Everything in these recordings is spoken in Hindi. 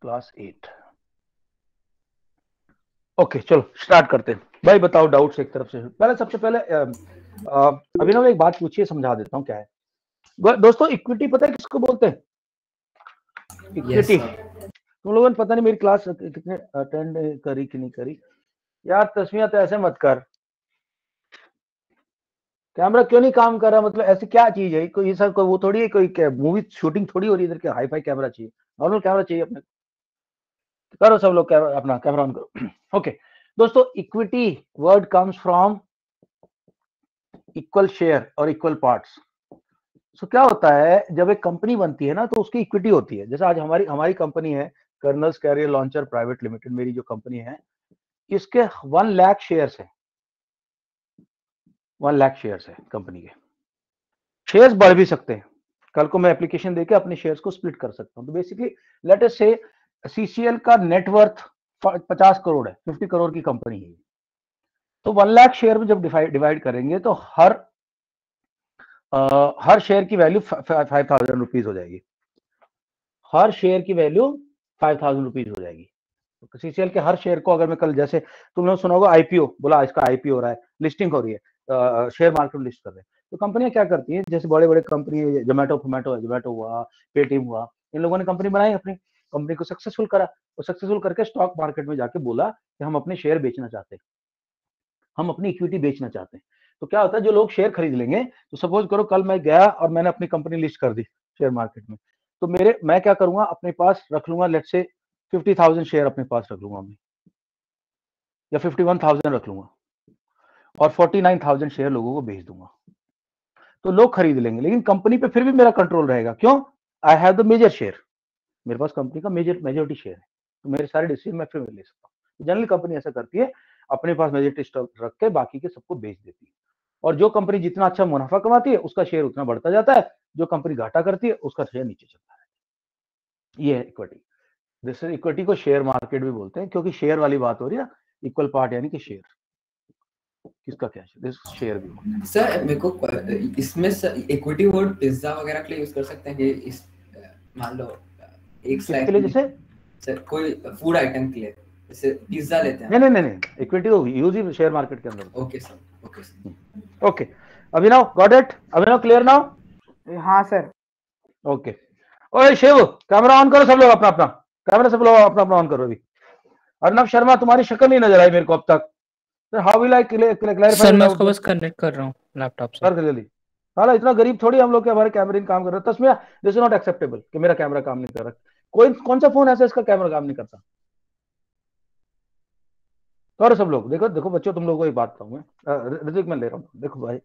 क्लास 8। ओके चलो स्टार्ट करते हैं। भाई बताओ डाउट्स एक तरफ से। पहले सबसे पहले अभिनव एक बात पूछिए, समझा देता हूँ क्या है। दोस्तों इक्विटी पता है किसको बोलते हैं? इक्विटी। तुम लोगों ने पता नहीं मेरी क्लास कितने अटेंड करी कि नहीं करी यार। तस्वीर तो ऐसे मत कर। कैमरा क्यों नहीं काम कर रहा? मतलब ऐसी क्या चीज है? कोई ऐसा कोई वो थोड़ी है, कोई मूवी शूटिंग थोड़ी हो रही है इधर के। हाई फाई कैमरा चाहिए, नॉर्मल कैमरा चाहिए अपने। करो सब लोग कैमरा, अपना कैमरा ऑन करो। ओके दोस्तों, equity word comes from equal share और इक्वल पार्ट्स। सो क्या होता है, जब एक कंपनी बनती है ना तो उसकी इक्विटी होती है। जैसे आज हमारी हमारी कंपनी है Colonel's Career Launcher Private Limited, मेरी जो कंपनी है इसके 1 लाख शेयर्स है। 1 लाख शेयर्स है कंपनी के। शेयर्स बढ़ भी सकते हैं। कल को मैं एप्लीकेशन देके अपने शेयर्स को स्प्लिट कर सकता हूं। तो बेसिकली लेट अस से सीसीएल का नेटवर्थ 50 करोड़ है, 50 करोड़ की कंपनी है। तो 1 लाख शेयर में जब डिवाइड करेंगे तो हर शेयर की वैल्यू 5,000 रुपीज हो जाएगी। हर शेयर की वैल्यू 5,000 रुपीज हो जाएगी। तो सीसीएल के हर शेयर को अगर मैं कल, जैसे तुमने सुना होगा आईपीओ, बोला इसका आईपीओ हो रहा है, लिस्टिंग हो रही है, शेयर मार्केट में लिस्ट कर रहे हैं, तो कंपनियां क्या करती हैं, जैसे बड़े बड़े कंपनी जोमेटो जोमेटो हुआ, पेटीएम हुआ, इन लोगों ने कंपनी बनाई, अपनी कंपनी को सक्सेसफुल करा, और सक्सेसफुल करके स्टॉक मार्केट में जाके बोला कि हम अपने शेयर बेचना चाहते हैं, हम अपनी इक्विटी बेचना चाहते हैं। तो क्या होता है, जो लोग शेयर खरीद लेंगे, तो सपोज करो कल मैं गया और मैंने अपनी कंपनी लिस्ट कर दी शेयर मार्केट में, तो मैं क्या करूंगा, अपने पास रख लूंगा, लेट्स से 50,000 शेयर अपने पास रख लूंगा मैं, या 51,000 रख लूंगा, और 49,000 शेयर लोगों को बेच दूंगा। तो लोग खरीद लेंगे, लेकिन कंपनी पे फिर भी मेरा कंट्रोल रहेगा। क्यों? I have the major share, मेरे पास कंपनी का मेजोरिटी शेयर है, तो मेरे सारे डिसीजन मैं फिर ले सकता हूँ। जनरली कंपनी ऐसा करती है, अपने पास मेजोरिटी स्टॉक रख के बाकी के सबको बेच देती है। और जो कंपनी जितना अच्छा मुनाफा कमाती है उसका शेयर उतना बढ़ता जाता है, जो कंपनी घाटा करती है उसका शेयर नीचे चलता है। ये है इक्विटी। जैसे इक्विटी को शेयर मार्केट भी बोलते हैं, क्योंकि शेयर वाली बात हो रही है, इक्वल पार्ट यानी कि शेयर, किसका क्या शेयर भी होता है। सर मेरे को इसमें इक्विटी वर्ड पिज्जा वगैरह के लिए यूज कर सकते हैं कि इस मान लो एक किसके लिए? जैसे सर कोई फूड आइटम के लिए, जैसे पिज्जा लेते हैं। नहीं नहीं नहीं, इक्विटी तो यूज ही शेयर मार्केट के अंदर। Okay sir, okay sir. Okay Abhinav, got it? Abhinav clear now? हाँ सर। ओके। ओए शिव, कैमरा ऑन करो सब लोग, अपना अपना कैमरा सब लोग अपना अपना ऑन करो अभी। अर्नब शर्मा, तुम्हारी शक्ल नहीं नजर आई मेरे को अब तक। How will I clarify? Sir मैं उसको बस कनेक्ट कर रहा हूँ लैपटॉप से। कर जल्दी। हाला इतना गरीब थोड़ी हम लोग के हमारे कैमरे काम कर रहे हैं। Tasmiya, this is not acceptable कि मेरा कैमरा काम नहीं कर रहा। कौन सा फोन ऐसा इसका कैमरा काम नहीं करता? करो सब लोग। देखो देखो बच्चों, तुम लोगों को एक बात बताऊं मैं, ऋतिक मैं ले रहा हूँ। देखो भाई,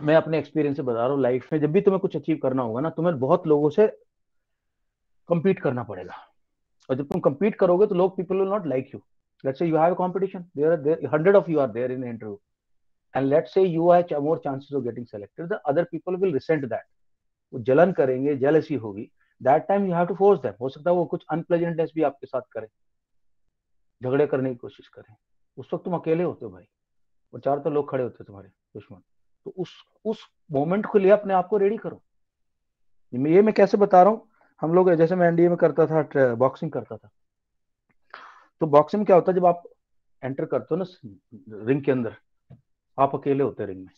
मैं अपने एक्सपीरियंस से बता रहा हूँ, लाइफ में जब भी तुम्हें कुछ अचीव करना होगा ना, तुम्हें बहुत लोगों से compete करना पड़ेगा। और जब तुम compete करोगे तो लोग, people will not like you. Let's say you have a competition, there 100 of you are there in the interview, and let's say you have more chances of getting selected, the other people will resent that. वो जलन करेंगे, jealousy होगी। That time you have to force them. हो सकता है वो कुछ unpleasantness भी आपके साथ करें, झगड़े करने की कोशिश करें। उस वक्त तुम अकेले होते हो भाई, और चार तो लोग खड़े होते हैं तुम्हारे दुश्मन। तो उस मोमेंट के लिए अपने आप को रेडी करो। ये मैं कैसे बता रहा हूँ, हम लोग जैसे मैं एनडीए में करता था, बॉक्सिंग करता था, तो बॉक्सिंग में क्या होता है, जब आप एंटर करते हो ना रिंग के अंदर, आप अकेले होते रिंग में।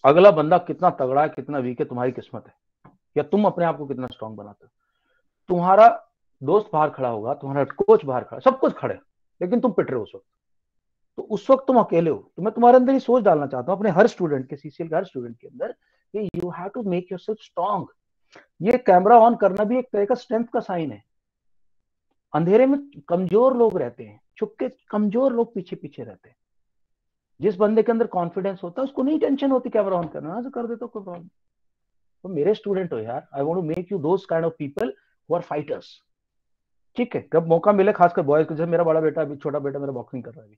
अगला बंदा कितना तगड़ा है, कितना वीक है, तुम्हारी किस्मत है, या तुम अपने आप को कितना स्ट्रांग बनाते हो। तुम्हारा दोस्त बाहर खड़ा होगा, तुम्हारा कोच बाहर खड़ा, सब कुछ खड़े, लेकिन तुम पिट रहे हो उस वक्त। तो उस वक्त तुम अकेले हो। तो मैं तुम्हारे अंदर ये सोच डालना चाहता हूँ, अपने हर स्टूडेंट के, सीसीएल के हर स्टूडेंट के अंदर, कि you have to make yourself strong. ये कैमरा ऑन करना भी एक तरह का स्ट्रेंथ का साइन है। अंधेरे में कमजोर लोग रहते हैं, छुप के कमजोर लोग पीछे पीछे रहते हैं। जिस बंदे के अंदर कॉन्फिडेंस होता है उसको नहीं टेंशन होती कैमरा ऑन करना, तो कर देता कोई प्रॉब्लम। तो मेरे स्टूडेंट हो यार, I want to make you those kind of people who are fighters. ठीक है, कब मौका मिले, खासकर बॉयज को। जैसे मेरा बड़ा बेटा, अभी छोटा बेटा मेरा बॉक्सिंग कर रहा है,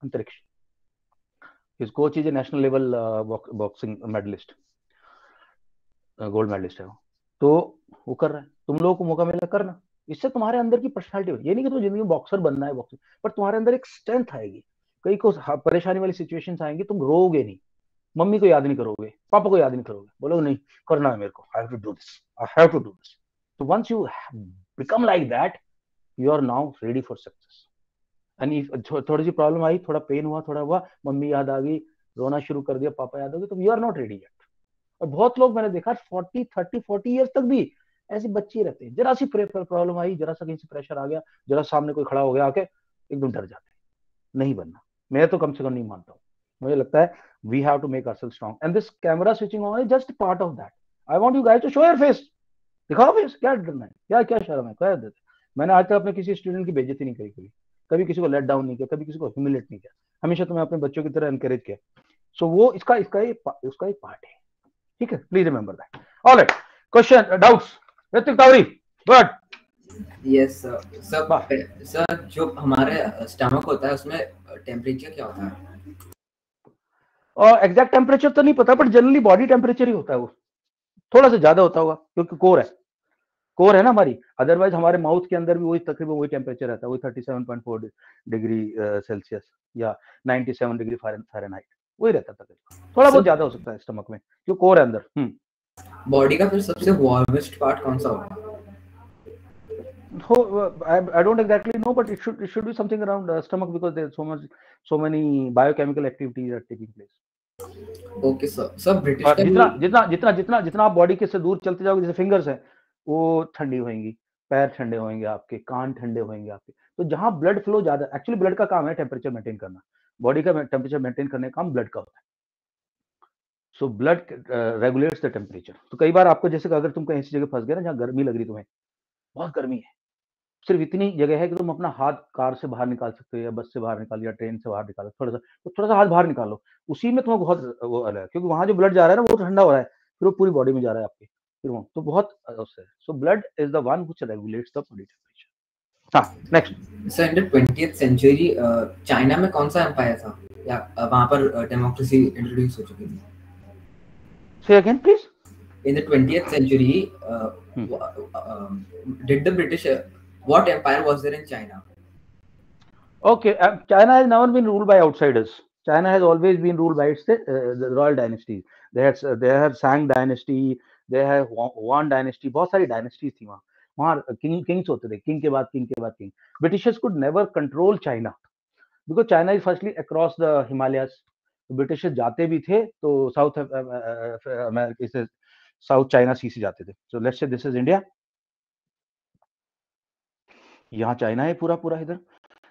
Antariksh, his coach is a national level boxing medallist, gold medallist है वो। तो वो कर रहा है, तुम लोगों को मौका मिला करना। इससे तुम्हारे अंदर की पर्सनालिटी होगी। ये नहीं कि तुम्हें जिंदगी में बॉक्सर बनना है बॉक्सर, पर तुम्हारे अंदर एक स्ट्रेंथ आएगी। कई को परेशानी वाली सिचुएशंस आएंगी, तुम रोओगे नहीं, मम्मी को याद नहीं करोगे, पापा को याद नहीं करोगे, बोलोगे नहीं करना है मेरे को, I have to do this, I have to do this. तो once you become like that, you are now ready for success. And थोड़ी सी प्रॉब्लम आई, थोड़ा पेन हुआ, थोड़ा हुआ, मम्मी याद आ गई, रोना शुरू कर दिया, पापा याद आ गए, तो you are not ready yet. और बहुत लोग मैंने देखा 40 30 40 ईयर्स तक भी ऐसे बच्चे रहते हैं, जरा सी प्रॉब्लम आई, जरा सा कहीं से प्रेशर आ गया, जरा सामने कोई खड़ा हो गया आके, एकदम डर जाते हैं, नहीं बनना। मैं तो कम से कम नहीं मानता हूँ। मुझे लगता है we have to make ourselves strong, and this camera switching on is just part of that. I want you guys to show your face, दिखाओ फेस, क्या डरना है, क्या क्या शर्म है, क्या देते। मैंने आज तक अपने किसी स्टूडेंट की बेइज्जती नहीं करी, कभी किसी को लेट डाउन नहीं किया, कभी किसी को ह्यूमिलेट नहीं किया, हमेशा तो मैं अपने बच्चों की तरह एनकरेज किया। सो वो इसका इसका एक पार्ट है, ठीक है, please remember that. Alright, question doubts, Hritik Tavri, good. Yes sir, sir जो हमारे स्टमक होता है उसमें टेम्परेचर क्या होता है? और एग्जैक्ट टेम्परेचर तो नहीं पता, बट जनरली बॉडी टेम्परेचर ही होता है, वो थोड़ा सा ज्यादा होता होगा क्योंकि कोर है ना हमारी। अदरवाइज हमारे माउथ के अंदर भी वही तकरीबन वही टेम्परेचर रहता है, वही 37.4 डिग्री सेल्सियस या 97 डिग्री फ़ारेनहाइट, वही रहता है तकरीबन। थोड़ा बहुत ज्यादा हो सकता है स्टमक में, जो कोर है अंदर। बॉडी का फिर सबसे वार्मेस्ट पार्ट कौन सा होगा? I don't exactly know, but it should be something around stomach, because there's so many biochemical activities are taking place. Okay sir. Sir British और जितना आप बॉडी के से दूर चलते जाओगे, जैसे फिंगर्स है वो ठंडी होंगी, पैर ठंडे होंगे आपके, कान ठंडे होंगे आपके। तो जहां ब्लड फ्लो ज्यादा, एक्चुअली ब्लड का काम है टेम्परेचर मेंटेन करना, बॉडी का टेम्परेचर मेंटेन करने का काम ब्लड का होता है। So blood regulates the temperature. तो कई बार आपको, जैसे अगर तुम कहीं ऐसी जगह फंस गए ना जहाँ गर्मी लग रही, तुम्हें बहुत गर्मी है, सिर्फ इतनी जगह है कि तुम अपना हाथ कार से बाहर निकाल सकते हो, या बस से बाहर निकाल, या ट्रेन से बाहर निकालो, थोड़ा सा हाथ बाहर निकालो, उसी में तुम्हें बहुत वो अलग है, क्योंकि वहां जो ब्लड जा रहा है ना वो ठंडा हो रहा है, फिर वो पूरी बॉडी में जा रहा है आपके, फिर वो तो बहुत उससे। So blood is the one which regulates the body temperature. हाँ, next. Sir in the 20th century China में कौन सा एम्पायर था, या वहां पर डेमोक्रेसी इंट्रोड्यूस हो चुकी थी? से again please. In the 20th century, did the British, what empire was there in China? Okay, China has never been ruled by outsiders. China has always been ruled by its the royal dynasties. They had Shang dynasty, they have Yuan dynasty, बहुत सारी dynasties थी वहाँ kings होते थे, king के बाद king. Britishers could never control China because China is firstly across the Himalayas. Britishers जाते भी थे तो साउथ अमेरिका से, साउथ चाइना सी से जाते थे। So let's say this is India, यहाँ चाइना है पूरा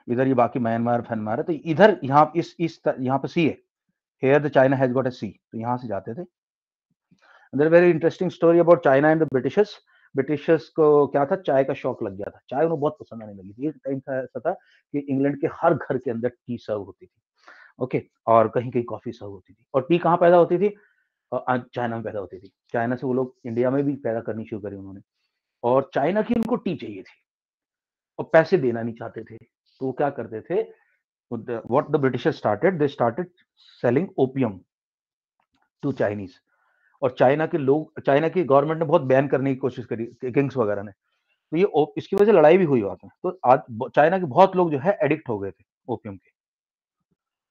इधर ये बाकी म्यांमार फैनमार है, तो इधर यहाँ यहाँ पे सी है, here the China has got a sea, तो यहाँ से जाते थे। There very interesting story about China and the Britishers. Britishers को क्या था, चाय का शौक लग गया था, चाय उन्हें बहुत पसंद आने लगी थी। एक टाइम था ऐसा था कि इंग्लैंड के हर घर के अंदर टी सर्व होती थी, ओके, और कहीं कहीं कॉफी सर्व होती थी। और टी कहाँ पैदा होती थी, चाइना में पैदा होती थी। चाइना से वो लोग इंडिया में भी पैदा करनी शुरू करी उन्होंने, और चाइना की उनको टी चाहिए थी और पैसे देना नहीं चाहते थे, तो वो क्या करते थे, what the Britishers started, they started selling opium to Chinese। और चाइना की गवर्नमेंट ने बहुत बैन करने की कोशिश करी, किंग्स वगैरह ने, तो ये इसकी वजह से लड़ाई भी हुई वहां पे। तो आज चाइना के बहुत लोग जो है एडिक्ट हो गए थे ओपियम के।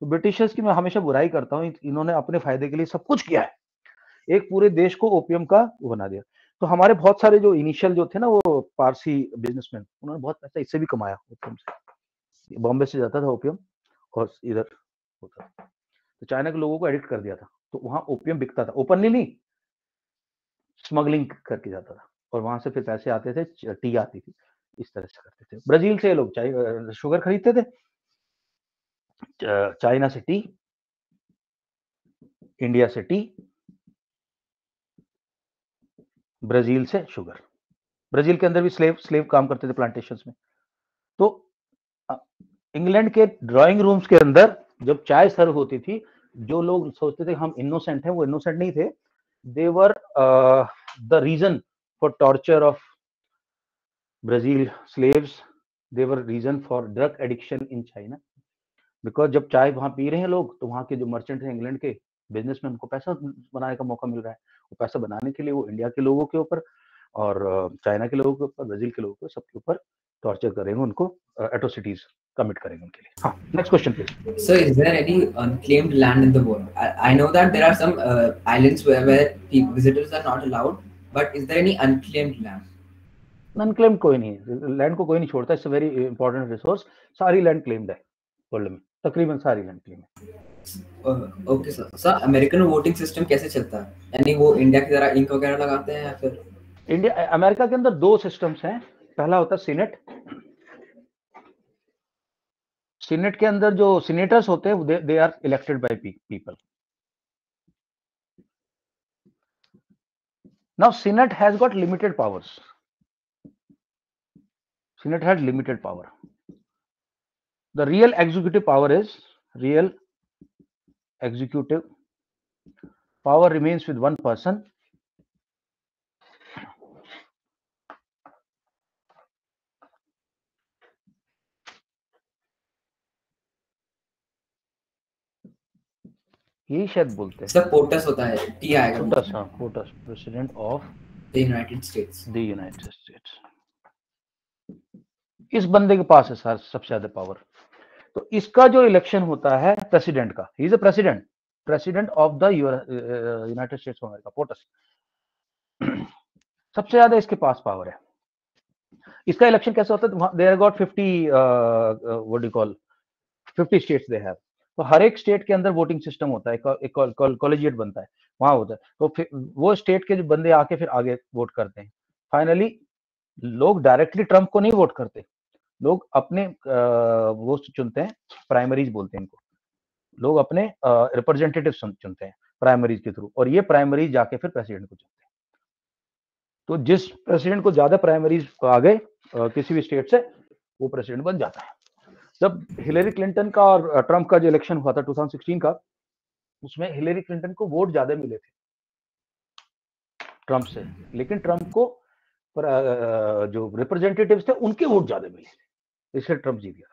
तो ब्रिटिशर्स की मैं हमेशा बुराई करता हूँ, इन्होंने अपने फायदे के लिए सब कुछ किया है, एक पूरे देश को ओपियम का वो बना दिया। तो हमारे बहुत सारे जो इनिशियल जो थे ना वो पारसी बिजनेसमैन, उन्होंने बहुत पैसा इससे भी कमाया ओपियम से। बॉम्बे से जाता था ओपियम और इधर होता था, तो चाइना के लोगों को एडिक्ट कर दिया था। तो वहां ओपियम बिकता था, ओपनली नहीं, स्मगलिंग करके जाता था, और वहां से फिर पैसे आते थे, टी आती थी, इस तरह से करते थे। ब्राजील से लोग शुगर खरीदते थे, चाइना से टी, इंडिया से टी, ब्राजील से शुगर। ब्राजील के अंदर भी स्लेव काम करते थे प्लांटेशंस में। तो इंग्लैंड के ड्राइंग रूम्स के अंदर जब चाय सर्व होती थी, जो लोग सोचते थे हम इनोसेंट हैं, वो इनोसेंट नहीं थे, they were the reason for torture of Brazil slaves, they were reason for drug addiction in China. Because जब चाय वहां पी रहे हैं लोग, तो वहां के जो मर्चेंट हैं इंग्लैंड के बिजनेसमैन, उनको पैसा बनाने का मौका मिल रहा है। वो पैसा बनाने के लिए वो इंडिया के लोगों के ऊपर और चाइना के लोगों के ऊपर, ब्राजील के लोगों के ऊपर, सबके ऊपर टॉर्चर करेंगे, उनको एट्रोसिटीज कमिट करेंगे उनके लिए। हाँ, next question please. So is there any unclaimed land in the world? I know that there are some islands where visitors are not allowed, but is there any unclaimed land? Unclaimed कोई नहीं है, लैंड को कोई नहीं छोड़ता, it's a very important resource. सारी लैंड क्लेम्ड है वर्ल्ड में, तकरीबन सारी लैंड क्लेम है। Okay sir. Sir American voting system कैसे चलता है, यानी वो इंडिया की तरह इंक वगैरह लगाते हैं या फिर? इंडिया अमेरिका के अंदर दो सिस्टम्स हैं। पहला होता है सीनेट। सीनेट के अंदर जो सीनेटर्स होते हैं they are elected by people. Now senate has got limited powers. Senate has limited power. The real executive power is real executive power remains with one person. यही शायद बोलते हैं सर पोटस होता है, टी आएगा पोटस। हाँ, POTUS, president of the United states. The United states. इस बंदे के पास है सर सबसे ज्यादा पावर। तो इसका जो इलेक्शन होता है प्रेसिडेंट का, he is a president of the United states of America, POTUS. सबसे ज्यादा इसके पास पावर है। इसका इलेक्शन कैसे होता है? They have got 50 what do call 50 states they have. तो हर एक स्टेट के अंदर वोटिंग सिस्टम होता है, एक कॉलेजिएट बनता है, वहां होता है। तो फिर वो स्टेट के जो बंदे आके फिर आगे वोट करते हैं। फाइनली लोग डायरेक्टली ट्रंप को नहीं वोट करते, लोग अपने वो चुनते हैं, प्राइमरीज बोलते हैं इनको। लोग अपने रिप्रेजेंटेटिव चुनते हैं प्राइमरीज के थ्रू, और ये प्राइमरीज जाके फिर प्रेसिडेंट को चुनते हैं। तो जिस प्रेसिडेंट को ज्यादा प्राइमरीज आ गए किसी भी स्टेट से, वो प्रेसिडेंट बन जाता है। जब हिलेरी क्लिंटन का और ट्रंप का जो इलेक्शन हुआ था 2016 का, उसमें हिलेरी क्लिंटन को वोट ज्यादा मिले थे ट्रंप से, लेकिन ट्रंप को जो रिप्रेजेंटेटिव्स थे उनके वोट ज्यादा मिले थे, इससे ट्रंप जीत गया।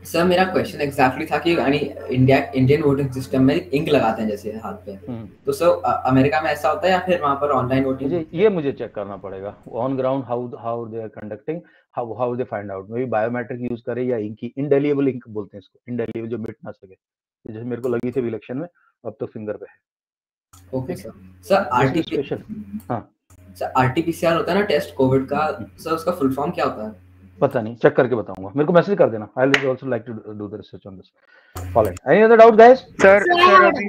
सर मेरा क्वेश्चन एग्जैक्टली था कि यानी इंडियन वोटिंग सिस्टम में इंक लगाते हैं जैसे हाथ पे, तो सर अमेरिका में ऐसा होता है या फिर वहां पर ऑनलाइन वोटिंग? ये मुझे चेक करना पड़ेगा on ground how they are conducting, how they find out. Maybe biometric use करे या इंक, इंडेलिएबल इंक बोलते हैं इसको, इंडेलिएबल जो मिट ना सके, जैसे मेरे को लगी थी इलेक्शन में, अब तो फिंगर पे है। Okay sir. सर आरटीपीसीआर, हाँ सर आरटीपीसीआर होता है ना टेस्ट कोविड का, सर उसका फुल फॉर्म क्या होता है? पता नहीं, चेक करके बताऊंगा, मेरे को मैसेज कर देना। I will also like to do the research on this. Alright, any other doubt guys? Sir अभी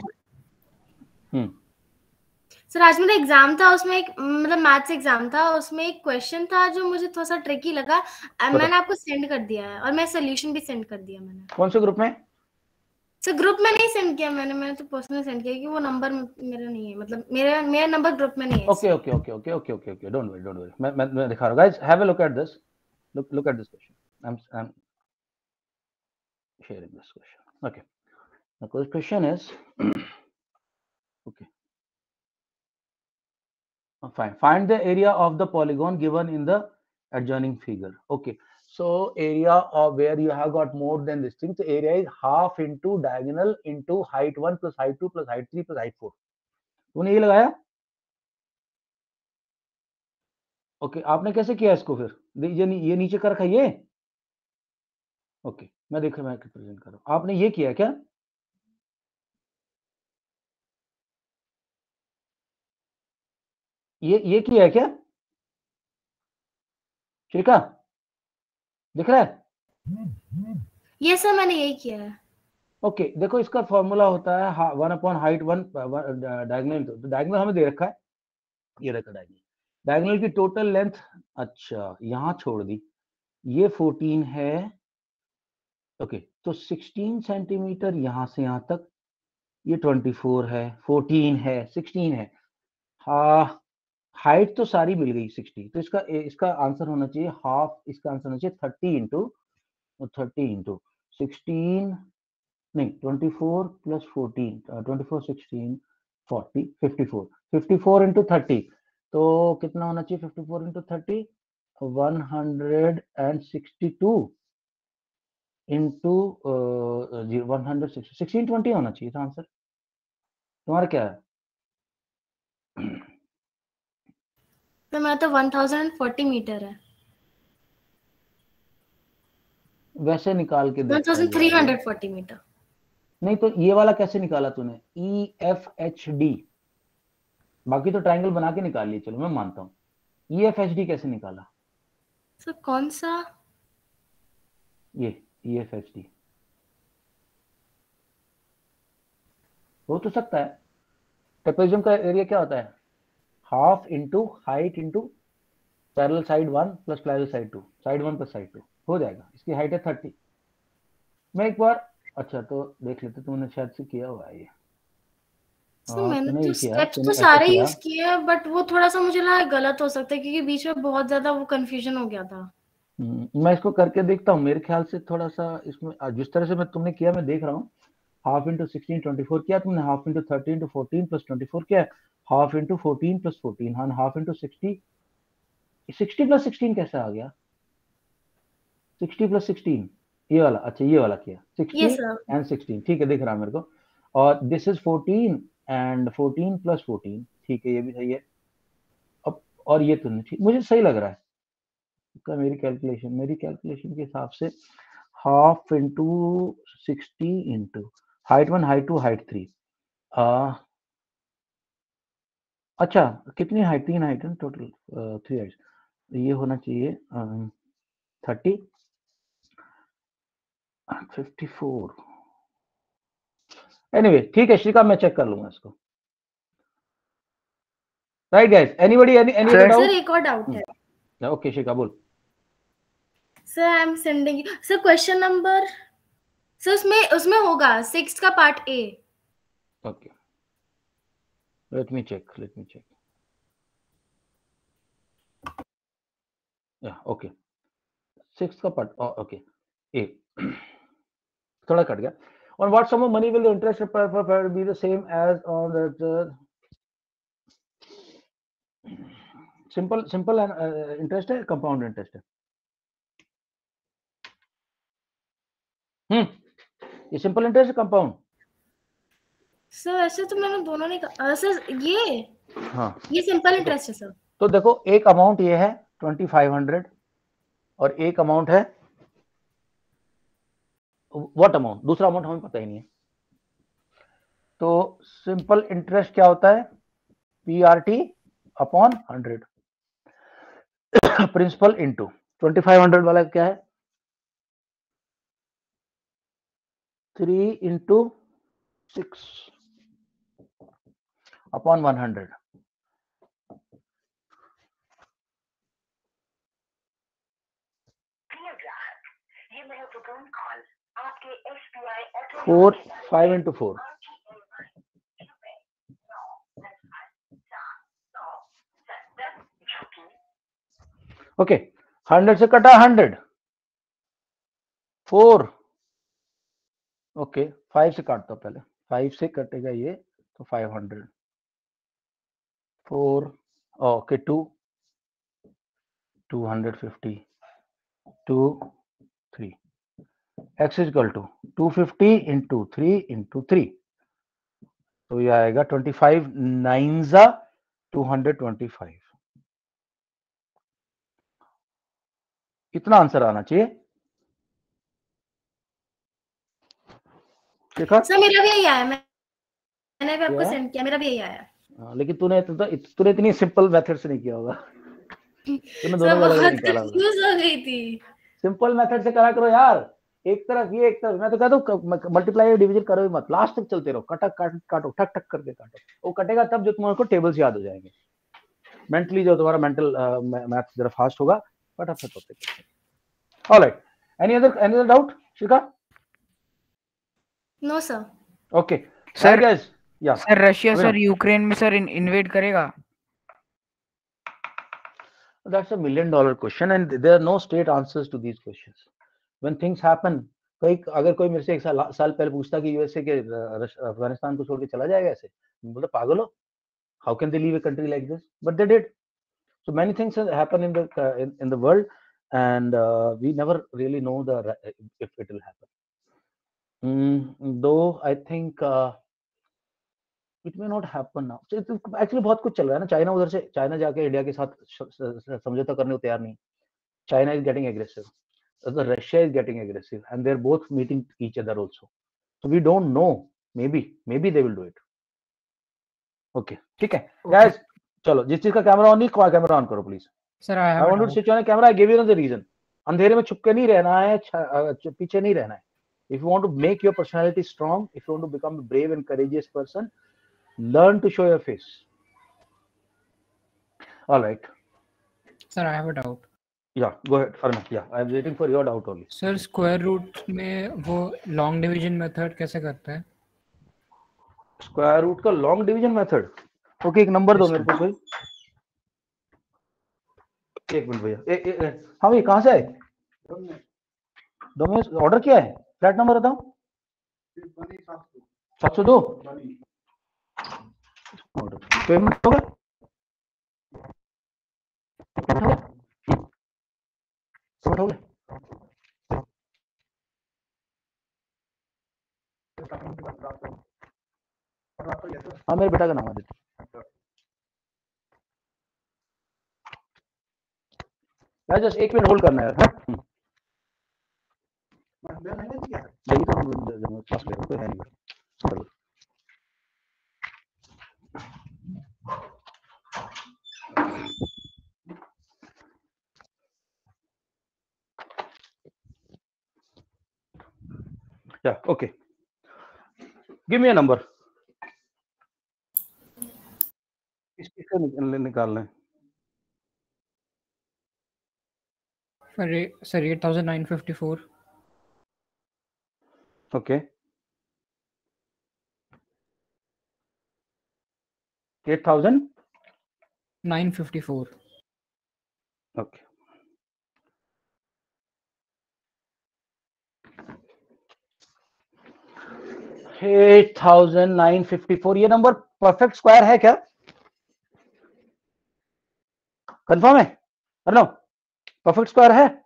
सर आज मेरा एग्जाम था, उसमें एक मतलब मैथ्स एग्जाम था, उसमें एक क्वेश्चन था जो मुझे थोड़ा सा ट्रिकी लगा। मैंने आपको सेंड कर दिया है और मैं सॉल्यूशन भी सेंड कर दिया मैंने। कौन से ग्रुप में? सर ग्रुप में नहीं सेंड किया मैंने तो पर्सनल सेंड किया, क्योंकि वो नंबर मेरा नहीं है, मतलब मेरा नंबर ग्रुप में नहीं है। Okay okay okay okay okay okay okay, don't worry मैं दिखा रहा हूं। Guys have a look at this, look at this question. I'm sharing this question. Okay, the question is okay, fine. Find the area of the polygon given in the adjoining figure. Okay, so area of where you have got more than this thing, so area is half into diagonal into height 1 plus height 2 plus height 3 plus height 4. तूने ये लगाया? ओके, आपने कैसे किया इसको? फिर ये नीचे कर रखा ये। ओके, मैं प्रेजेंट कर रहा हूं। आपने ये किया क्या? ये किया है क्या? श्रीका दिख रहा है? ये सर मैंने यही किया है। ओके, देखो इसका फॉर्मूला होता है 1 अपॉन हाइट 1 डायगोनल। तो डायगोनल हमें दे रखा है, ये रखा डायगोनल की टोटल लेंथ। अच्छा, यहां छोड़ दी, ये 14 है। ओके, तो 16 सेंटीमीटर यहां से यहां तक, ये 24 है, 14 है, 16 है। हाँ, हाइट तो सारी मिल गई 60, तो इसका आंसर होना चाहिए हाफ। इसका आंसर होना चाहिए 30 इंटू 16, नहीं 24 प्लस 14, 24 16 40 54 इंटू 30, तो कितना होना चाहिए? 54 इंटू 30 162 इंटू 1620 होना चाहिए था आंसर। तुम्हारा क्या है? तो मेरा तो 1040 मीटर है। वैसे निकाल के देखता है 1340 मीटर। नहीं तो ये वाला कैसे निकाला तूने? EFHD, बाकी तो ट्रायंगल बना के निकाल लिए, चलो मैं मानता हूँ। EFHD कैसे निकाला? सर कौन सा? ये EFHD हो तो सकता है। ट्रेपेजियम का एरिया क्या होता है? Half into height into parallel side 1 plus parallel side 2, side 1 plus side 2 हो जाएगा। इसकी हाइट है 30। मैं एक बार अच्छा तो देख लेते, तुमने शायद से किया हुआ है ये। मैंने तो स्टेप्स तो तूने सारे यूज किए हैं, बट वो थोड़ा सा मुझे लगा गलत हो सकता है क्योंकि बीच में बहुत ज्यादा वो कंफ्यूजन हो गया था। मैं इसको करके देखता हूँ, मेरे ख्याल से थोड़ा सा इसमें जिस तरह से मैं तुमने किया मैं देख रहा हूँ। हाफ इंटू 16 24 किया तुमने, हाफ इंटू 30 इंटू 14 प्लस 24 किया, हाफ इंटू 14 प्लस 14, हाँ हाफ इंटू 60 प्लस 16 कैसे आ गया? 60 प्लस 16 ये वाला, अच्छा ये वाला किया 60 एंड 16, ठीक है दिख रहा है मेरे को। और दिस इज 14 एंड 14 प्लस 14, ठीक है ये भी सही है। अब और ये तुमने ठीक, मुझे सही लग रहा है मेरी कैलकुलेशन के हिसाब से। Half into 60 into height 1 height 2 height 3, अच्छा कितनी हाइट? 3 हाइट है टोटल, 3 हाइट, ये होना चाहिए 30 54। एनीवे ठीक है श्रीका, मैं चेक कर लूंगा इसको। Right guys, anybody any other doubt? Sir एक और डाउट है। ओके श्रीका बोल। Sir I am sending sir question number, sir उसमें होगा 6 का part A. Okay let me check okay 6 का पार्ट ओके ए थोड़ा कट गया। On what sum of money will the interest be the same as on the simple interest है, compound interest है? ये सिंपल इंटरेस्ट है कंपाउंड? सर ऐसे तो मैंने दोनों ने सर ये सिंपल इंटरेस्ट है सर। तो देखो एक अमाउंट ये है 2500 और एक अमाउंट है व्हाट अमाउंट, दूसरा अमाउंट हमें पता ही नहीं है। तो सिंपल इंटरेस्ट क्या होता है? PRT अपॉन 100, प्रिंसिपल इंटू 2500 वाला क्या है? 3 into 6 upon 100। Four 5 into 4 okay 100 से कटा 100 4 ओके 5 से काटता हूं पहले, 5 से कटेगा ये तो 500 4 okay 2 250 2 3 x is equal to 250 into 3 into 3, तो ये आएगा 25 9 225। कितना आंसर आना चाहिए? देखा सर मेरा भी यही आया, मैंने भी आपको सेंड किया, मेरा भी यही आया। लेकिन तूने इतनी सिंपल मेथड से नहीं किया होगा, तूने दोनों अलग अलग निकाला होगा। कंफ्यूज हो गई थी। सिंपल मेथड से करा करो यार, एक तरफ ये एक तरफ, मैं तो कहता हूँ मल्टीप्लाई डिवीजन करो ही मत, लास्ट तक चलते रहो, काटो ठक ठक करके काटो, वो कटेगा तब जो तुम्हारे को टेबल्स याद हो जाएंगे। मेंटली जो तुम्हारा मेंटल मैथ जरा फास्ट होगा, फटाफट होते। Alright, any other doubt Shrika? No sir. Okay sir guys, या सर रशिया सर यूक्रेन में सर इन्वेड करेगा? That's $1 million question and there are no straight answers to these questions. When things happen, अगर कोई मेरे से एक साल पहले पूछता कि यूएसए के अफगानिस्तान को छोड़ के चला जाएगा ऐसे, बोलता पागल हो, how can they leave a country like this? But they did. So many things happen in the world and we never really know if it will happen. Though I think it may not happen now. So actually बहुत कुछ चल रहा है ना, चाइना उधर से, चाइना जाके इंडिया के साथ समझौता करने को तैयार नहीं, China is getting aggressive, the Russia is getting aggressive and they're both meeting each other also. So we don't know. Maybe they will do it. Okay, ठीक है guys. चलो, जिस चीज का कैमरा ऑन नहीं, कैमरा ऑन करो please. Sir I want to switch on a camera. I gave you the reason. अंधेरे में छुप के नहीं रहना है, पीछे नहीं रहना है. If you want to make your personality strong, if you want to become a brave and courageous person, learn to show your face. All right. Sir, I have a doubt. Yeah, go ahead, Arnav. Yeah, I am waiting for your doubt only. Sir, square root में वो long division method कैसे करते हैं? Square root का long division method. Okay, एक नंबर दो मेरे को कोई. एक मिनट भैया. हाँ भैया, कहाँ से आए? डोमिनोज ऑर्डर किया है. फ्लैट नंबर बताओ. 702. पेमेंट हो गया? हाँ, मेरे बेटा का नाम आदित्य. यार जस्ट 1 मिनट होल्ड करना है यार. यही तो हम पास ले रहे हैं. Yeah, okay. Give me a number. इसका निकालना है. Sir, 8,954. Okay. 8,954. Okay. $8,954. ये नंबर परफेक्ट स्क्वायर है क्या? कंफर्म है? अर्नव, परफेक्ट स्क्वायर है?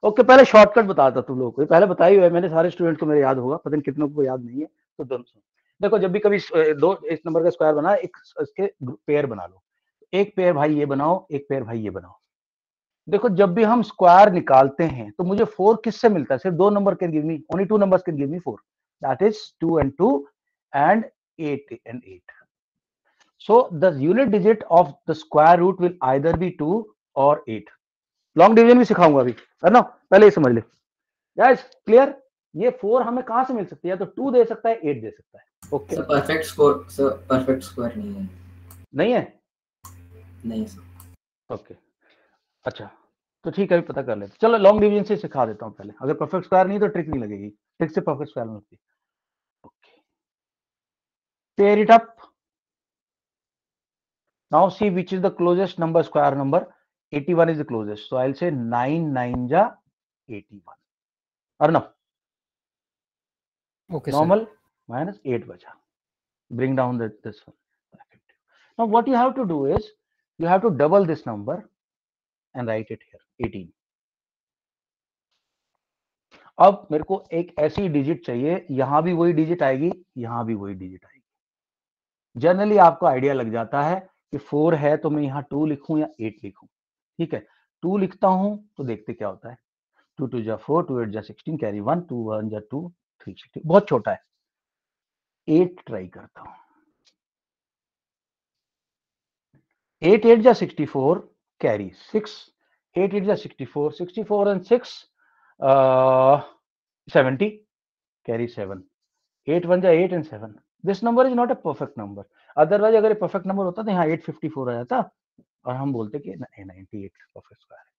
ओके, पहले शॉर्टकट बताता तुम लोगों को. पहले बताई हुआ है मैंने, सारे स्टूडेंट को मेरे याद होगा, पता नहीं कितनों को याद नहीं है. तो दोनों देखो, जब भी कभी दो इस नंबर का स्क्वायर बना, एक इसके पेयर बना लो. एक पेयर भाई ये बनाओ, एक पेयर भाई ये बनाओ. देखो, जब भी हम स्क्वायर निकालते हैं तो मुझे 4 किससे मिलता है? सिर्फ 2 number can give me, only 2 numbers can give me 4. That is 2 and 2 and 8 and 8. So the unit digit of the square root will either be 2 or 8. Long division भी सिखाऊंगा अभी, है ना? पहले ये समझ ले. Guys, clear? ये 4 हमें कहां से मिल सकती है? तो 2 दे सकता है, 8 दे सकता है. Okay. Sir perfect square, sir perfect square नहीं है. नहीं है? नहीं सर. ओके, अच्छा, तो ठीक है, अभी पता कर लेते. चलो, लॉन्ग डिवीजन से सिखा देता हूं पहले. अगर परफेक्ट स्क्वायर नहीं तो ट्रिक नहीं लगेगी. ट्रिक से परफेक्ट स्क्वायर मिलती है. Okay, pair it up. Now see which is the closest number, square number. 81 is the closest. So I'll say 9 9 ja 81. Arnav. Okay, normal sir. minus 8 bacha. Bring down this one. Now what you have to do is, you have to double this number and write it here, 18. अब मेरे को एक ऐसी डिजिट चाहिए, यहां भी वही डिजिट आएगी, यहां भी वही डिजिट आएगी. जनरली आपको आइडिया लग जाता है कि 4 है तो मैं यहाँ 2 लिखूं या 8 लिखूं. ठीक है, 2 लिखता हूं तो देखते क्या होता है. 2 2 जा 4, 2 8 जा 16, कैरी 1, 2 1 जा 2, 3 16. बहुत छोटा है. 8 ट्राई करता हूं. 8 8 जा 64, कैरी 6. 8 8 जा 64, 64 and 6 70, कैरी 7. 8 1 जा 8 and 7. This number is not a perfect number. Otherwise अगर परफेक्ट नंबर होता तो यहाँ 854 आ जाता और हम बोलते कि 98 परफेक्ट स्क्वायर है.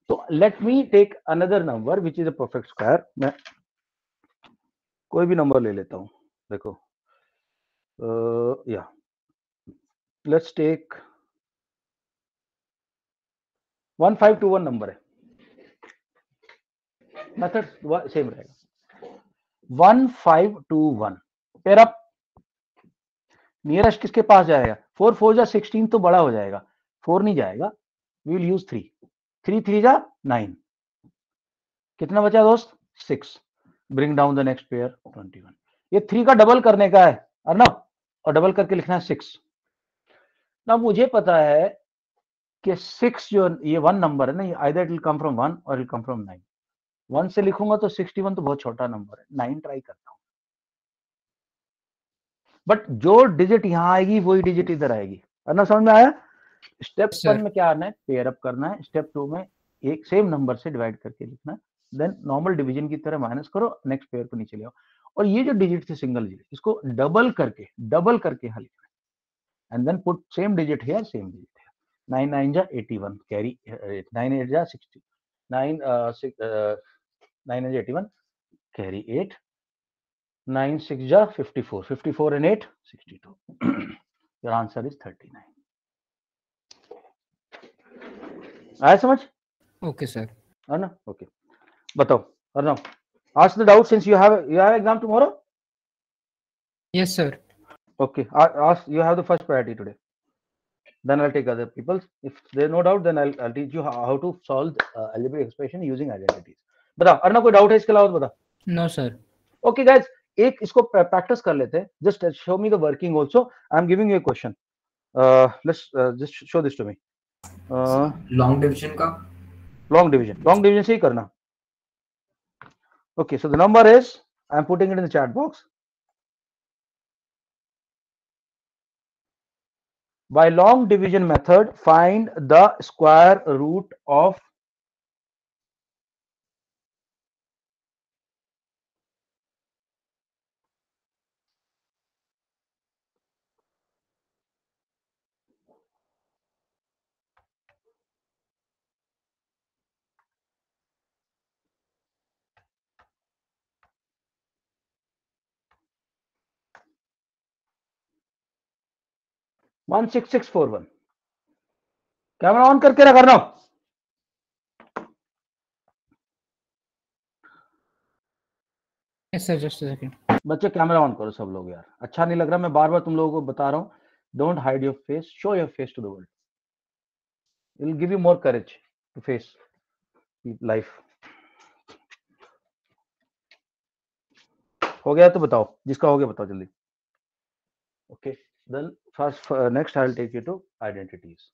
तो let me take another number which is a perfect square. मैं कोई भी नंबर ले लेता हूं. देखो, या लेट्स टेक 1521 नंबर है. मेथड सेम रहेगा. 1521 पेयर अप. नियरेस्ट किसके पास जाएगा? 4 4 जा 16 तो बड़ा हो जाएगा, 4 नहीं जाएगा. We will use 3. 3 3 जा 9. कितना बचा दोस्त? 6. Bring down the next pair 21. ये 3 का डबल करने का है अर्नव, और डबल करके लिखना है 6. ना मुझे पता है कि 6 जो ये 1 नंबर है ना, ये either it will come from 1 और इट कम फ्रॉम 9। 1 से लिखूंगा तो 61 तो बहुत छोटा नंबर है, 9 ट्राई करता हूँ, बट जो डिजिट यहाँ आएगी वही डिजिट इधर आएगी। ना समझ में आया? स्टेप 1 में क्या आना है, पेयर अप करना है। स्टेप 2 में एक सेम नंबर से डिवाइड करके लिखना है, देन नॉर्मल डिवीजन की तरह माइनस करो, नेक्स्ट पेयर को नीचे ले आओ। और ये जो डिजिट थे सिंगल डिजिट, इसको डबल करके यहाँ लिखना है, and then put same digit here, same digit here. 9 9 जा 81 कैरी 9 8 जा 60 9 9 जा 81 कैरी 8 9 6 जा 54 54 and 8 62 your answer is 39। आया समझ? Okay sir. है ना? ओके, बताओ Arnav, ask the doubt since you have exam tomorrow। Yes sir. Okay, ask, you have the first priority today, then I'll take other people's. If there's no doubt, then I'll teach you how to solve algebraic expression using identities। बताओ अर्नव, कोई डाउट है इसके अलावा? बता। No sir. ओके गाइस, एक इसको प्रैक्टिस कर लेते हैं। Just show me the working also. I am giving you a question, let's just show this to me. Long division का लॉन्ग डिवीजन से ही करना। Okay, so the number is, I am putting it in the chat box. By long division method, find the square root of one 6641। Camera on करके रख करना। Yes sir, just a second. बच्चे कैमरा ऑन करो सब लोग यार, अच्छा नहीं लग रहा, मैं बार बार तुम लोगों को बता रहा हूँ। Don't hide your face, show your face to the world. It will give you more courage to face life. हो गया तो बताओ, जिसका हो गया बताओ जल्दी। Okay, then first next I will take you to identities.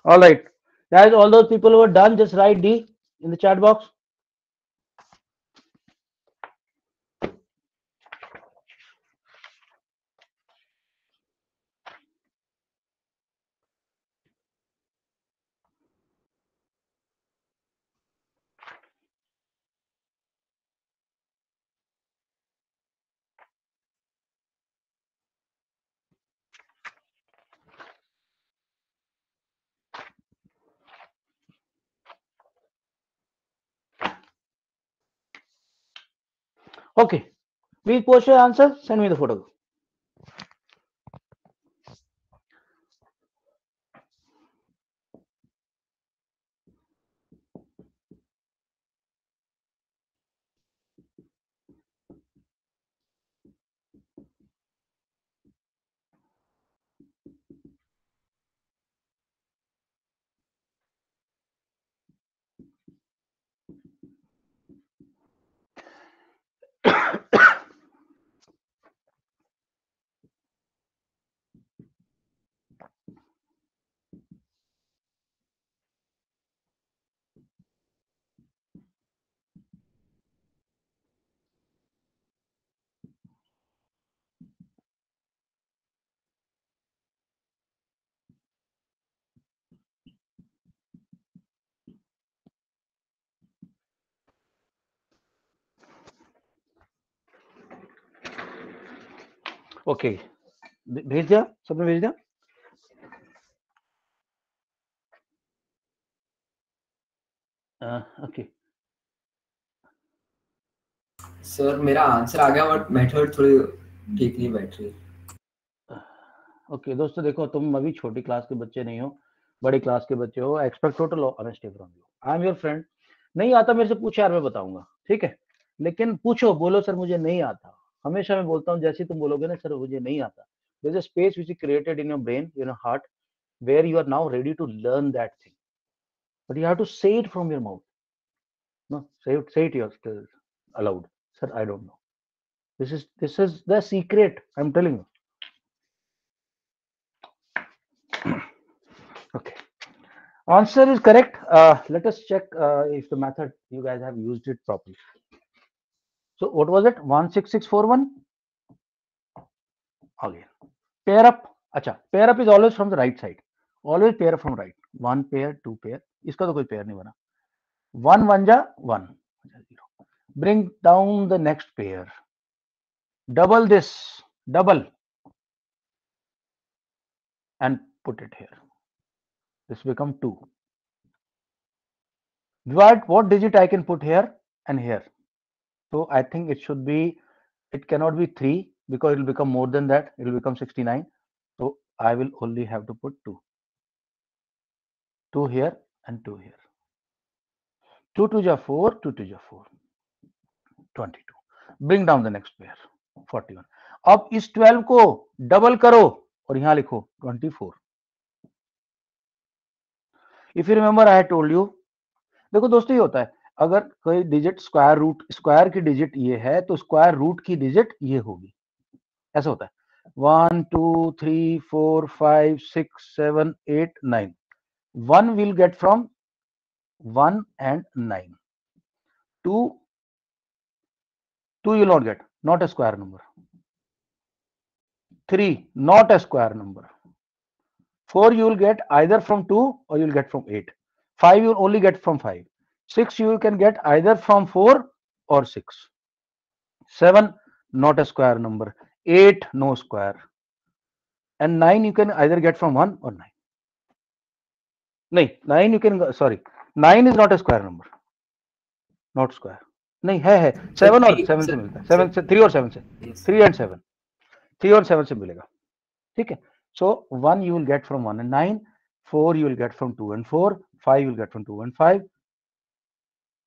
All right, guys, all those people who are done, just write D in the chat box. Okay, please post your answer, send me the photo. Okay, भेज दिया, सबने भेज दिया। ओके सर मेरा आंसर आ गया बट मेथड थोड़ी ठीक नहीं बैठ रही। ओके दोस्तों देखो, तुम अभी छोटी क्लास के बच्चे नहीं हो, बड़ी क्लास के बच्चे हो। Expect total honesty from you. I am your friend. नहीं आता मेरे से पूछ यार, मैं बताऊंगा, ठीक है, लेकिन पूछो, बोलो सर मुझे नहीं आता। हमेशा मैं बोलता हूँ, जैसे तुम बोलोगे ना सर मुझे नहीं आता, there is a space which is created in your brain, in your heart, where you are now ready to learn that thing, but you have to say it from your mouth. No, say it yourself aloud. Sir, I don't know. This is the secret, I'm telling you. Okay, answer is correct. Let us check if the method you guys have used it properly. So what was it? 16641 again. Pair up. अच्छा, pair up is always from the right side. Always pair up from right. One pair, two pair. इसका तो कोई pair नहीं बना. 1 1 जा 1. Bring down the next pair. Double this. Double. And put it here. This become 2. What digit I can put here and here? So I think it should be, it cannot be 3 because it will become more than that. It will become 69. So I will only have to put 2. 2 here and 2 here. 2 2 ja 4, 2 2 ja 4. 22. Bring down the next pair. 41. अब इस 12 को डबल करो और यहां लिखो 24. If you remember, I had told you. देखो दोस्तों, ये होता है, अगर कोई डिजिट स्क्वायर रूट, स्क्वायर की डिजिट ये है तो स्क्वायर रूट की डिजिट ये होगी। ऐसा होता है। 1 2 3 4 5 6 7 8 9. 1 will get from 1 and 9. 2 you will not get, not a square number. 3 not a square number. 4 you will get either from 2 or you will get from 8. 5 you will only get from 5. 6 you can get either from 4 or 6. 7 not a square number. 8 no square. And 9 you can either get from 1 or 9. नहीं, 9 you can, sorry, 9 is not a square number, not square. नहीं है 7 और 7 से मिलता है, 7 से 3 और 7 से, 3 and 7, 3 और 7 से मिलेगा, ठीक है। So 1 you will get from 1 and 9, 4 you will get from 2 and 4, 5 you will get from 2 and 5,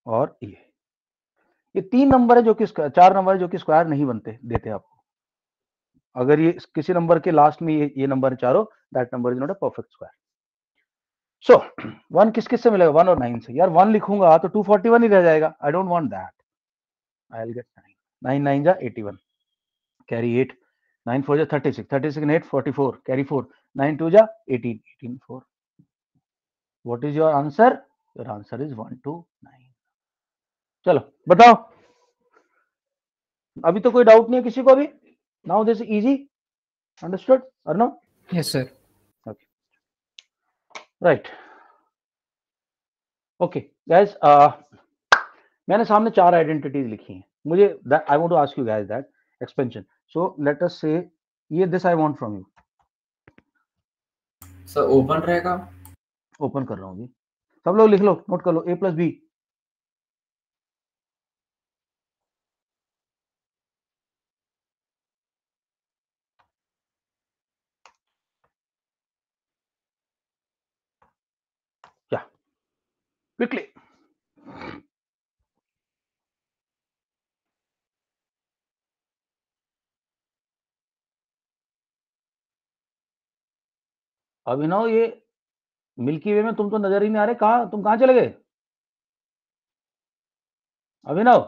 और ये 3 नंबर है जो कि 4 नंबर है जो कि स्क्वायर नहीं बनते देते आपको। अगर ये किसी नंबर के लास्ट में ये नंबर चारों, that number is not a perfect square. So 1 किस किस से मिलेगा? 1 और 9 से। यार 1 लिखूंगा तो 241 ही रह जाएगा। I don't want that, I will get 9। 9 9 जा 81, कैरी 8, 9 4 जा 36, 36 and 8 44, कैरी 4, 9 2 जा 18, 18 4। What is your answer? Your answer is 129। चलो बताओ, अभी तो कोई डाउट नहीं है किसी को भी? नाउ दिस इजी, अंडरस्टूड और no? Yes sir. Okay, right, okay guys, मैंने सामने 4 आइडेंटिटीज लिखी हैं। मुझे I want to ask you guys that expansion. So let us say ये this I want from you. Sir open रहेगा? ओपन कर रहा हूं अभी, सब लोग लिख लो, नोट कर लो, a + b। क्या क्विकली? अभिनव, ये मिल्की वे में तुम तो नजर ही नहीं आ रहे, कहा तुम, कहां चले गए अभिनव?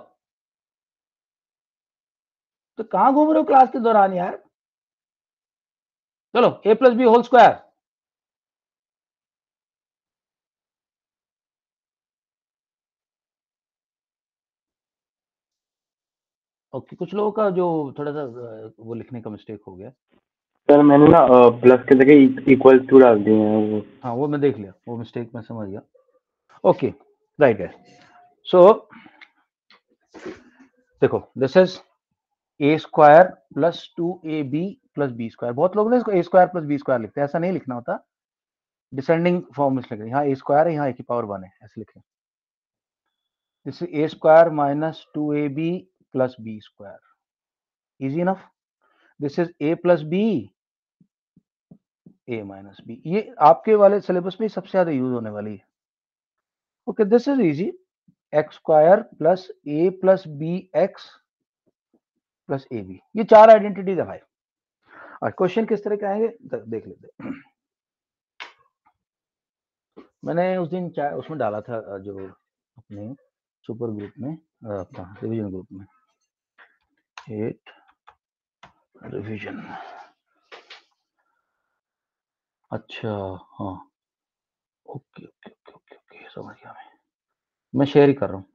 तो कहां घूम रहे हो क्लास के दौरान यार? चलो a + b whole square. Okay, कुछ लोगों का जो थोड़ा सा वो लिखने का मिस्टेक हो गया। सर मैंने ना प्लस के जगह इक्वल टू डाल दिए हैं वो। हाँ वो मैं देख लिया, वो मिस्टेक मैं समझ गया। ओके राइट है। सो देखो, this is a² + 2ab plus B square. बहुत लोग ना इसको A square plus B square लिखते हैं, ऐसा नहीं लिखना होता, डिसेंडिंग फॉर्म में लिख रहे हैं। यहाँ ए स्क्वायर है, यहाँ ए की पावर 1 है, ऐसे लिखें। This is A square minus 2ab plus B square, easy enough. This is A plus B, A minus B. ये आपके वाले सिलेबस में सबसे ज्यादा यूज होने वाली है। Okay, this is easy, X square plus A plus B X plus A B. ये 4 आइडेंटिटीज है भाई। और क्वेश्चन किस तरह के आएंगे देख लेते हैं। मैंने उस दिन उसमें डाला था जो अपने सुपर ग्रुप में, अपना रिवीजन ग्रुप में, 8 रिवीजन। अच्छा हाँ, okay okay okay okay okay, समझ गया मैं शेयर ही कर रहा हूँ।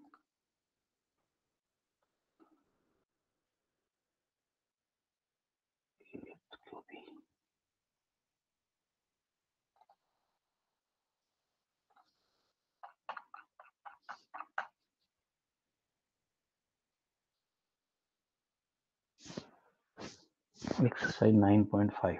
एक्सरसाइज 9.5।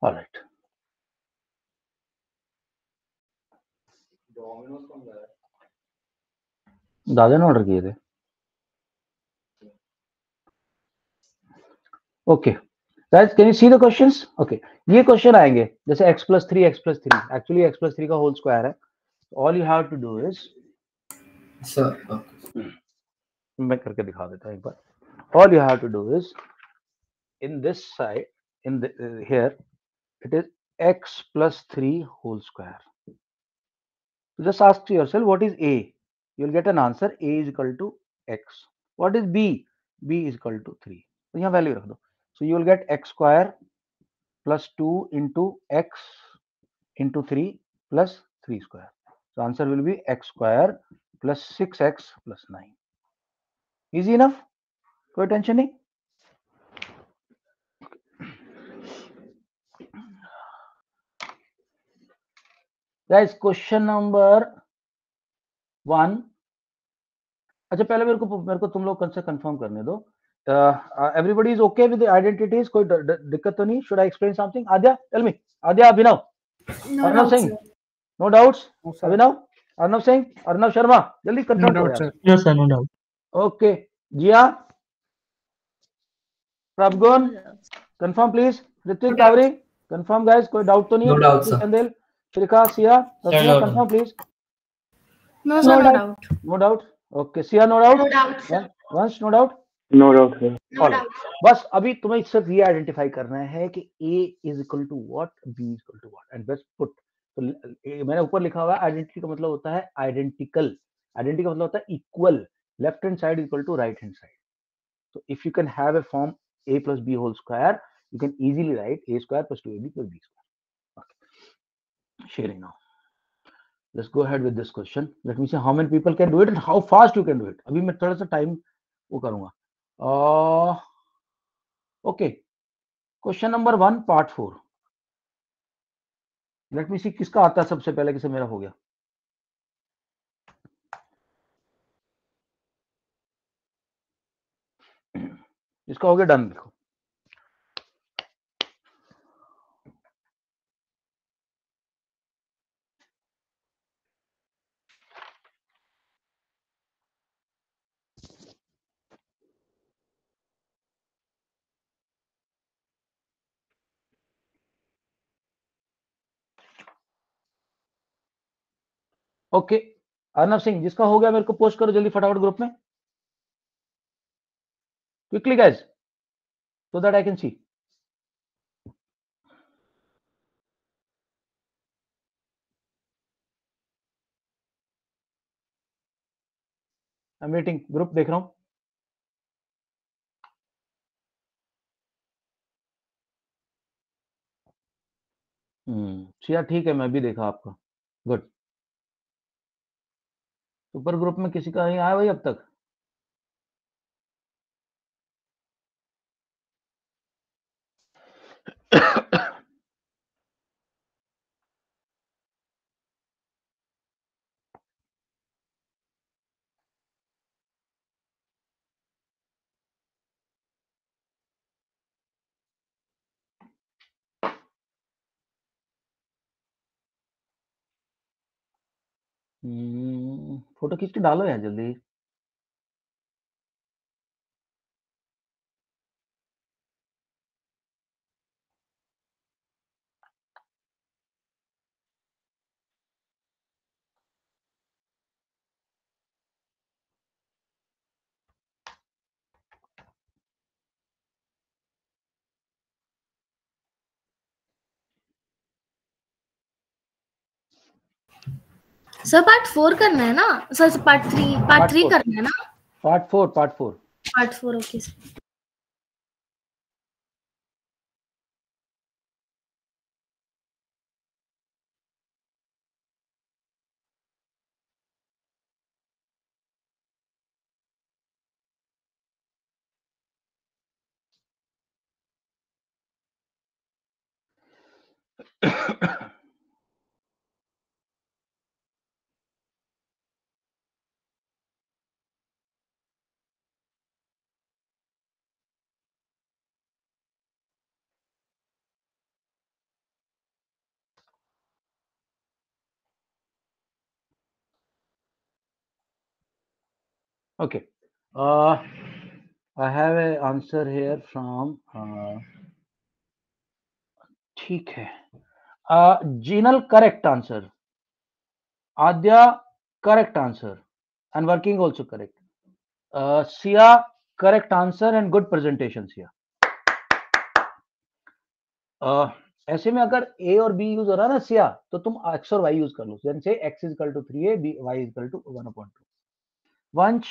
All right. दादा ने ऑर्डर किए थे। Okay guys, can you see the questions? Okay, ये क्वेश्चन आएंगे जैसे x plus 3 actually x plus 3 का होल स्क्वायर है। All you have to do is, sir मैं करके दिखा देता हूं एक बार। All you have to do is, in this side, in here it is x plus 3 whole square. So just ask yourself, what is a? You will get an answer, a is equal to x. What is b? b is equal to 3. तो यहाँ वैल्यू रख दो। So you will get x square plus 2 into x into 3 plus 3 square. So answer will be x square plus 6x plus 9. Easy enough? कोई टेंशन नहीं। Guys, question number 1। अच्छा, पहले मेरे को तुम लोग से कंफर्म करने दो। Everybody is okay with identities? कोई दिक्कत तो नहीं? Should I explain something? Aadya, tell me. Aadya, Abhinav, Arnav Singh, no doubts? Abhinav, Arnav Singh, Arnav Sharma, जल्दी कंफर्म करो यार। No sir, no doubt. Okay, Jiya, Prabhgun, confirm please. Hritik, Kawari, confirm guys, कोई डाउट तो नहीं है? No doubt sir. Chandel, Shrika, Siya, confirm please. No sir, no doubt. No doubt, okay. Siya, no doubt? No doubt sir. Vansh, no doubt? No doubt sir. No doubt. बस अभी तुम्हें सिर्फ ये आइडेंटिफाई करना है कि a is equal to what, b is equal to what, and बस पुट। तो मैंने ऊपर लिखा हुआ है, आइडेंटिटी का मतलब होता है आइडेंटिकल, आइडेंटिटी का मतलब होता है equal, left hand side equal to right hand side. तो if you can have a form a plus b whole square, you can easily write a square plus 2ab plus b square. Okay, sharing now. Let's go ahead with this question. Let me see how many people can do it and how fast you can do it. अभी मैं थोड़ा सा टाइम वो करूंगा। Okay, question number 1 part 4। Let me see किसका आता है सबसे पहले, किसे मेरा हो गया। इसका हो गया डन, देखो। ओके, अर्नव सिंह, जिसका हो गया मेरे को पोस्ट करो जल्दी फटाफट ग्रुप में, quickly guys, so that I can see. I am waiting, group देख रहा हूं। ठीक है, मैं भी देखा आपका, गुड। सुपर ग्रुप में किसी का नहीं आया भाई अब तक? फोटो खींच के डालो यार जल्दी। सर पार्ट 4 करना है ना सर? पार्ट 3 करना है ना? Part 4 okay sir. Okay. I have a answer here from ठीक है। Jinal correct answer. Adya correct answer and working also correct. Sia correct answer and good presentation Sia. ऐसे में अगर a और b यूज हो रहा है ना सिया, तो तुम x और y यूज कर लो। जैसे x is equal to 3a, y is equal to 1/2। वंश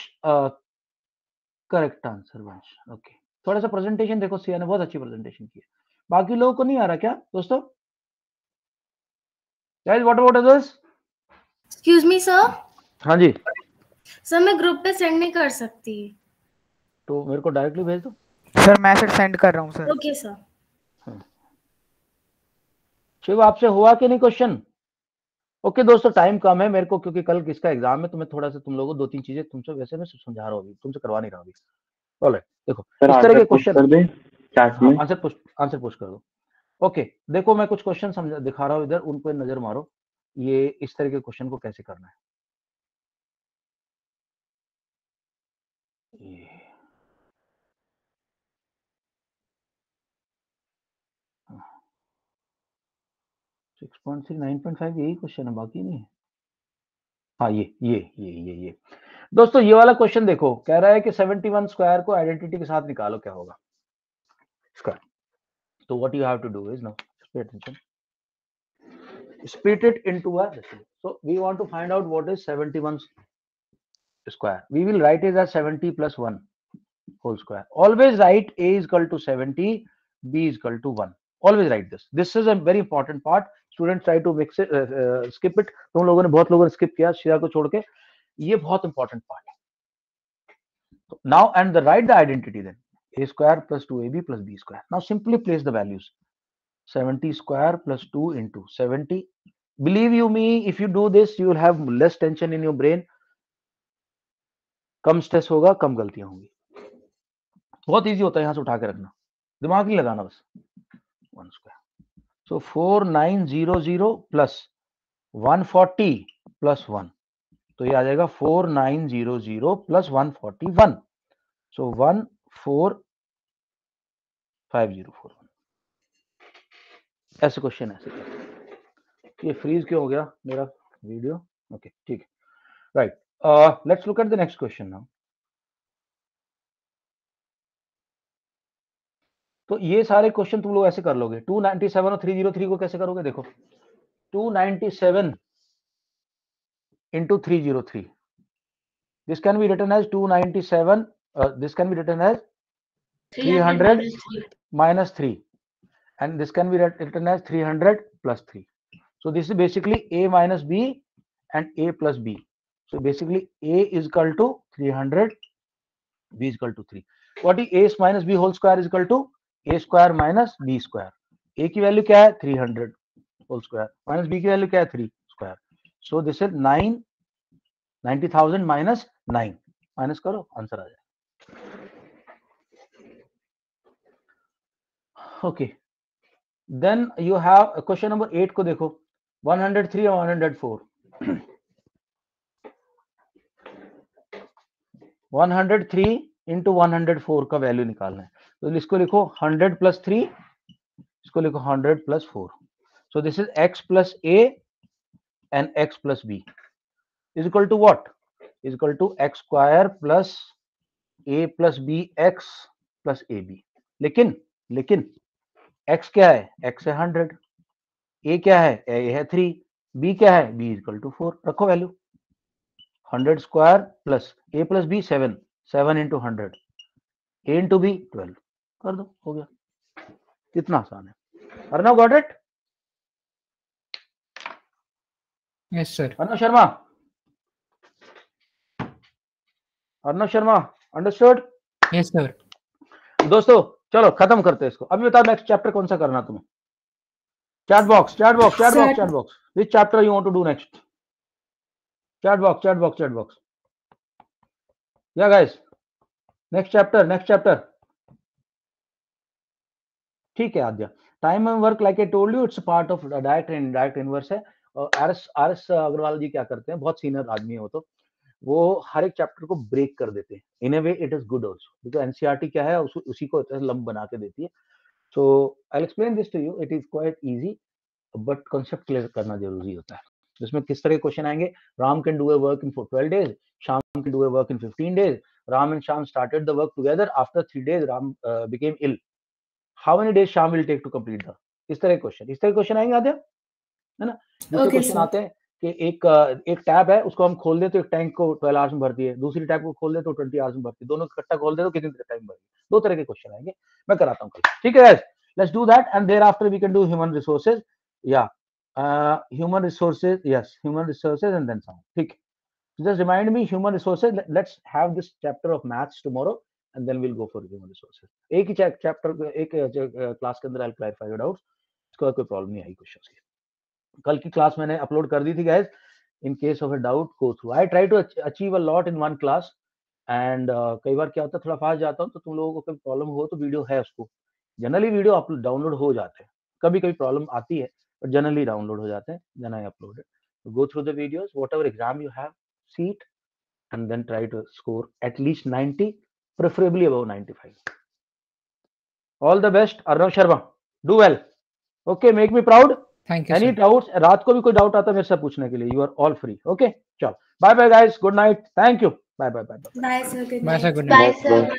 करेक्ट आंसर वंश। ओके, थोड़ा सा प्रेजेंटेशन देखो, सिया ने बहुत अच्छी प्रेजेंटेशन की है। बाकी लोगों को नहीं आ रहा क्या दोस्तों? Guys what about others? Excuse me sir. हाँ जी सर मैं ग्रुप पे सेंड नहीं कर सकती, तो मेरे को डायरेक्टली भेज दो। सर मैसेज सेंड कर रहा हूँ सर। Okay sir. शिव आपसे हुआ कि नहीं क्वेश्चन? ओके दोस्तों, टाइम कम है मेरे को, क्योंकि कल किसका एग्जाम है, तो मैं थोड़ा सा तुम लोगों को 2-3 चीजें तुमसे वैसे मैं समझा रहा हूँ, अभी तुमसे करवा नहीं रहा अभी। ऑलराइट, देखो सर इस तरह के आंसर पुश क्वेश्चन कर दे चैट में। आंसर पुश कर दो। ओके देखो, मैं कुछ क्वेश्चन समझा दिखा रहा हूँ इधर, उन पर नजर मारो। ये इस तरह के क्वेश्चन को कैसे करना है। ये 6.6 9.5 यही क्वेश्चन है, बाकी नहीं है। हाँ ये दोस्तों, ये वाला क्वेश्चन देखो, कह रहा है कि 71 स्क्वायर को आइडेंटिटी के साथ निकालो, क्या होगा स्क्वायर। तो what you have to do is, now pay attention, split it into a decimal. So we want to find out what is 71 square. We will write it as 70 plus 1 whole square. Always write a is equal to 70, b is equal to 1. Always write this. This is a very important part. Students try to mix it, skip it. तुम लोगों ने बहुत लोगों ने skip किया शिया को छोड़ के, ये बहुत important part है। Now and the write the identity then, a square plus 2ab plus b square. Now simply place the values. 70 square plus 2 into 70. Believe you me, if you do this, you will have less tension in your brain. Come stress होगा, कम गलतियां होंगी। बहुत इजी होता है, यहां से उठा के रखना, दिमाग नहीं लगाना बस। 1 स्क्वायर, सो 4900 प्लस 140 प्लस 1, तो ये आ जाएगा 4900 प्लस 141, सो 145041। ऐसे क्वेश्चन ऐसे। ये फ्रीज क्यों हो गया मेरा वीडियो? ओके ठीक है, right. Let's look at the next question now. तो ये सारे क्वेश्चन तुम लोग ऐसे कर लोगे। 297 और 303 को कैसे करोगे? देखो 297 into 303, this can be written as 297, this can be written as 300 minus 3, and this can be written as 300 plus 3. So this is basically a minus b and a plus b. So basically a is equal to 300, b is equal to 3. What is a minus b whole square is equal to a square minus b square. ए की वैल्यू क्या है 300 होल स्क्वायर माइनस बी की वैल्यू क्या है 3 square, so this is 90,000 minus 9, minus करो आंसर आ जाए। Okay, then you have question number 8 को देखो, 103 और 104 103 इंटू 104 का वैल्यू निकालना है, तो इसको लिखो 100 प्लस 3, इसको लिखो 100 plus 4, so this is x plus a and x plus b is equal to what, is equal to x square plus a plus b x plus ab। लेकिन x क्या है, x है 100, a क्या है, a है 3, b क्या है, b इज इक्वल टू 4, रखो value 100 square plus a plus b 7, 7 into 100, a into b 12, कर दो, हो गया। कितना आसान है। Arnav got it? Yes sir. Arnav Sharma understood? Yes sir. दोस्तों चलो खत्म करते हैं इसको। अभी बताओ नेक्स्ट चैप्टर कौन सा करना तुम्हें? Chat box which chapter you want to do next? Chat box या गाइस, नेक्स्ट चैप्टर ठीक है Aadya. Time and work like I told you it's part of direct and indirect inverse है। और आर एस अग्रवाल जी क्या करते हैं, बहुत सीनियर आदमी है वो हर एक चैप्टर को ब्रेक कर देते हैं। In a way it is good also, because NCERT क्या है उसी को लंब बना के देती है। So I will explain this to you, it is quite easy, but concept clear करना जरूरी होता है। इसमें किस तरह के क्वेश्चन आएंगे? Ram can do a work in 12 days, Shyam can do a work in 15 days, Ram and Shyam started the work together, after 3 days Ram became ill, how many days Shyam will take to complete the, इस तरह के क्वेश्चन आएंगे आते हैं, है ना। दूसरे क्वेश्चन आते हैं कि एक टैब है, उसको हम खोल दे तो एक टैंक को 12 आवर्स में भरती है, दूसरी टैब को खोल दे तो 20 आवर्स में भरती है, दोनों इकट्ठा खोल दे तो कितने टाइम भरती है। दो तरह के क्वेश्चन आएंगे, मैं कराता हूँ कल, ठीक है guys? Let's do that and there after we can do human resources, या human resources, yes human resources and then some, ठीक। Just remind me human resources, let's have this chapter of maths tomorrow and then we'll go for human resources. एक ही चैप्टर एक क्लास के अंदर I'll clarify your doubts, इसको कोई प्रॉब्लम नहीं आई क्वेश्चंस की। कल की क्लास मैंने अपलोड कर दी थी guys, in case of a doubt go through. I try to achieve a lot in one class and कई बार क्या होता है थोड़ा फास्ट जाता हूँ, तो तुम लोगों को कोई प्रॉब्लम हो तो वीडियो है, उसको जनरली वीडियो अपलोड डाउनलोड हो जाते हैं, कभी कभी प्रॉब्लम आती है but जनरली डाउनलोड हो जाते हैं, then I upload it. So go through the videos, whatever exam you have, see it and then try to score at least 90, preferably above 95. All the best, Arnav Sharma. Do well. Okay, make me proud. Thank you. Any sir. doubts? रात को भी कोई डाउट आता है मेरे से पूछने के लिए, you are all free. Okay, चलो, bye bye guys, good night, thank you, bye bye. Bye sir, good Bye night. sir, good night. Bye sir.